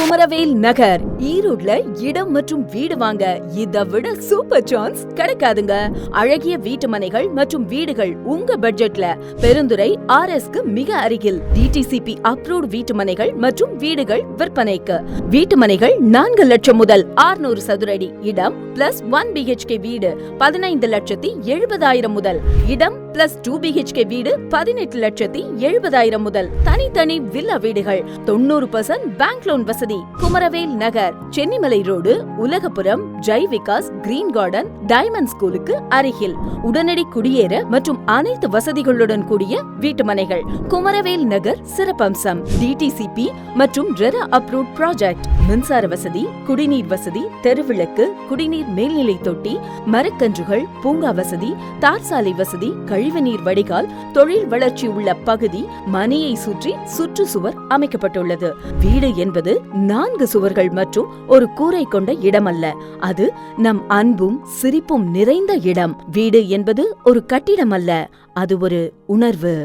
குமரவேல் நகர் ஈரோட்ல இடம் மற்றும் வீடு வாங்க இதை விட சூப்பர் சான்ஸ் கிடைக்காதுங்க. அழகிய வீட்டு மனைகள் மற்றும் வீடுகள் உங்க பட்ஜெட்ல பெருந்துறை RS-க்கு மிக அருகில் DTCP அப்ரூவ்ட் வீட்டு மனைகள் மற்றும் வீடுகள் விற்பனைக்கு. வீட்டு மனைகள் 4 லட்சம் முதல் 600 சதுரடி இடம் பிளஸ் 1 BHK வீடு 15,70,000 முதல், இடம் பிளஸ் 2 BHK வீடு 18,70,000 முதல், தனித்தனி வில்லா வீடுகள் 90% பேங்க் லோன் வசதி. Kumaravel Nagar, Chennimalai road, Ulagapuram, Jai Vikas, green garden, diamond ஸ்கூலுக்கு அருகில். உடனடி குடியேற மற்றும் அனைத்து வசதிகளுடன் கூடிய வீட்டுமனைகள். குமரவேல் நகர் சிறப்பம்சம் DTCP மற்றும் ரெரா அப்ரூவ்ட் ப்ராஜெக்ட். மின்சார வசதி, குடிநீர் வசதி, தெருவிளக்கு, குடிநீர் மேல்நிலை தொட்டி, மரக்கன்றுகள், பூங்கா வசதி, தார் சாலை வசதி, கழிவுநீர் வடிகால், தொழில் வளர்ச்சி உள்ள பகுதி, மனையை சுற்றி சுற்றுச்சுவர் அமைக்கப்பட்டுள்ளது. வீடு என்பது 4 சுவர்கள் மற்றும் ஒரு கூரை கொண்ட இடமல்ல, அது நம் அன்பும் சிரிப்பும் நிறைந்த இடம். வீடு என்பது ஒரு கட்டிடம் அல்ல, அது ஒரு உணர்வு.